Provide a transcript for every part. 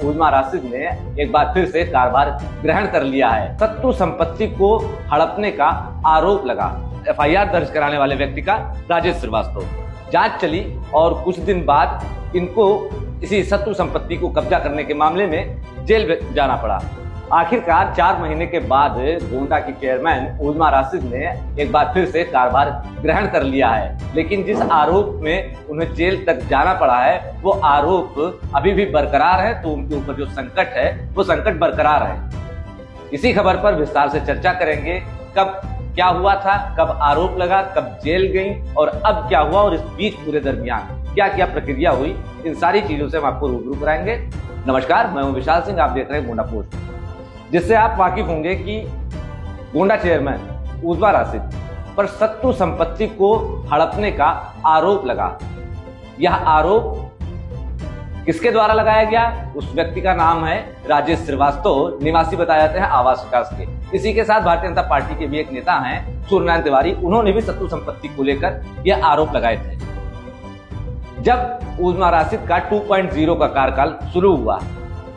उजमा राशिद ने एक बार फिर से कारभार ग्रहण कर लिया है। सत्तू संपत्ति को हड़पने का आरोप लगा एफआईआर दर्ज कराने वाले व्यक्ति का राजेश श्रीवास्तव। जांच चली और कुछ दिन बाद इनको इसी सत्तू संपत्ति को कब्जा करने के मामले में जेल जाना पड़ा। आखिरकार 4 महीने के बाद गोंडा की चेयरमैन उजमा राशिद ने एक बार फिर से कारभार ग्रहण कर लिया है, लेकिन जिस आरोप में उन्हें जेल तक जाना पड़ा है वो आरोप अभी भी बरकरार है। तो उनके ऊपर जो संकट है वो संकट बरकरार है। इसी खबर पर विस्तार से चर्चा करेंगे। कब क्या हुआ था, कब आरोप लगा, कब जेल गई और अब क्या हुआ और इस बीच पूरे दरमियान क्या क्या प्रक्रिया हुई, इन सारी चीजों से हम आपको रूबरू कराएंगे। नमस्कार, मैं हूं विशाल सिंह, आप देख रहे हैं गोंडा पोस्ट, जिससे आप वाकिफ होंगे कि गोंडा चेयरमैन उजमा राशिद पर सत्तू संपत्ति को हड़पने का आरोप लगा। यह आरोप किसके द्वारा लगाया गया? उस व्यक्ति का नाम है राजेश श्रीवास्तव, निवासी बताए जाते हैं आवास विकास के। इसी के साथ भारतीय जनता पार्टी के भी एक नेता हैं सूर्यनारायण तिवारी, उन्होंने भी सत्तू संपत्ति को लेकर यह आरोप लगाए थे। जब उजमा राशिद का 2.0 का कार्यकाल शुरू हुआ,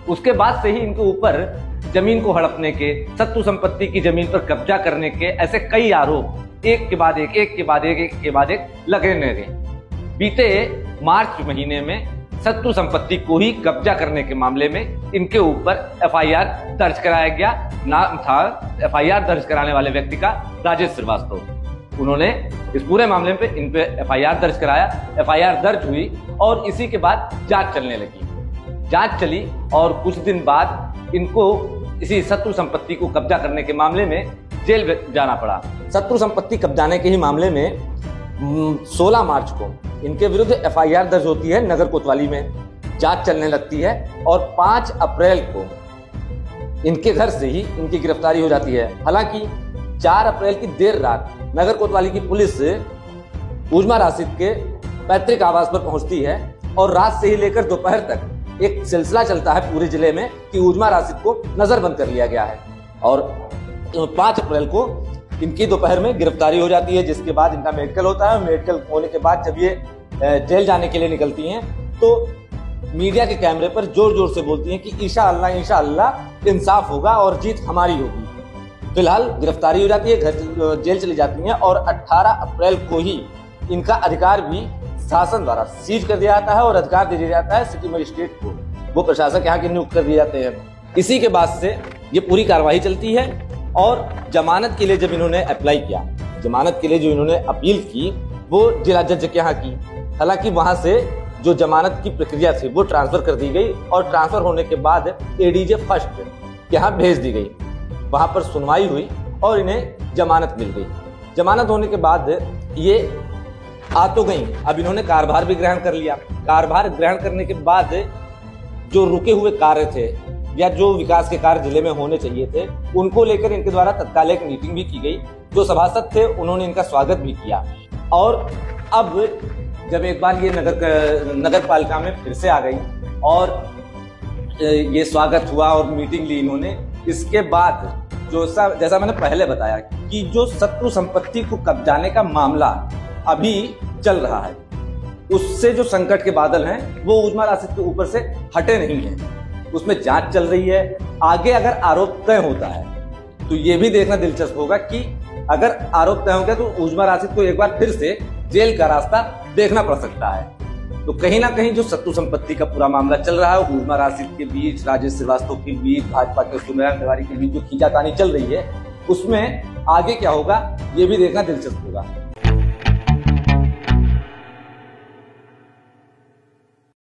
उसके बाद से ही इनके ऊपर जमीन को हड़पने के, सत्तू संपत्ति की जमीन पर कब्जा करने के ऐसे कई आरोप एक के बाद एक लगने लगे। बीते मार्च महीने में सत्तू संपत्ति को ही कब्जा करने के मामले में इनके ऊपर एफआईआर दर्ज कराया गया। नाम था एफआईआर दर्ज कराने वाले व्यक्ति का राजेश श्रीवास्तव। उन्होंने इस पूरे मामले पे इन पे एफआईआर दर्ज कराया। एफआईआर दर्ज हुई और इसी के बाद जांच चलने लगी। जांच चली और कुछ दिन बाद इनको इसी सत्तू संपत्ति को कब्जा करने के मामले में जेल जाना पड़ा। सत्तू संपत्ति कब्जाने के ही मामले में 16 मार्च को इनके विरुद्ध एफआईआर दर्ज होती है नगर कोतवाली में। जांच चलने लगती है और 5 अप्रैल को इनके घर से ही इनकी गिरफ्तारी हो जाती है। हालांकि 4 अप्रैल की देर रात नगर कोतवाली की पुलिस उजमा राशिद के पैतृक आवास पर पहुंचती है और रात से ही लेकर दोपहर तक एक सिलसिला चलता है पूरे जिले में कि उजमा राशिद को नजरबंद कर लिया गया है। और 5 अप्रैल को इनकी दोपहर में गिरफ्तारी हो जाती है, जिसके बाद इनका मेडिकल होता है। मेडिकल होने के बाद जब ये जेल जाने के लिए निकलती हैं तो मीडिया के कैमरे पर जोर जोर से बोलती हैं कि इंशाअल्लाह इंसाफ होगा और जीत हमारी होगी। फिलहाल गिरफ्तारी हो जाती है, घर जेल चली जाती हैं और 18 अप्रैल को ही इनका अधिकार भी शासन द्वारा सीज कर दिया जाता है और अधिकार दे दिया जाता है सिटी मजिस्ट्रेट को। वो प्रशासक यहाँ के नियुक्त कर दिए जाते हैं। इसी के बाद से ये पूरी कार्रवाई चलती है और जमानत के लिए जब इन्होंने अप्लाई किया, जमानत के लिए जो इन्होंने अपील की वो जिला जज के यहाँ की। हालांकि वहां से जो जमानत की प्रक्रिया थी वो ट्रांसफर कर दी गई और ट्रांसफर होने के बाद एडीजे फर्स्ट यहाँ भेज दी गई। वहां पर सुनवाई हुई और इन्हें जमानत मिल गई। जमानत होने के बाद ये आ तो गई, अब इन्होंने कार्यभार भी ग्रहण कर लिया। कार्यभार ग्रहण करने के बाद जो रुके हुए कार्य थे या जो विकास के कार्य जिले में होने चाहिए थे उनको लेकर इनके द्वारा तत्काल एक मीटिंग भी की गई। जो सभासद थे उन्होंने इनका स्वागत भी किया और अब जब एक बार ये नगर पालिका में फिर से आ गई और ये स्वागत हुआ और मीटिंग ली इन्होंने, इसके बाद जैसा मैंने पहले बताया कि जो सत्तू संपत्ति को कब्जाने का मामला अभी चल रहा है, उससे जो संकट के बादल हैं वो उजमा राशिद के ऊपर से हटे नहीं हैं। उसमें जांच चल रही है। आगे अगर आरोप तय होता है तो ये भी देखना दिलचस्प होगा कि अगर आरोप तय हो गया तो उजमा राशिद को एक बार फिर से जेल का रास्ता देखना पड़ सकता है। तो कहीं ना कहीं जो सत्तू संपत्ति का पूरा मामला चल रहा है, उजमा राशिद के बीच, राजेश श्रीवास्तव के बीच, भाजपा के सूर्यनारायण तिवारी के बीच जो खींचातानी चल रही है, उसमें आगे क्या होगा ये भी देखना दिलचस्प होगा।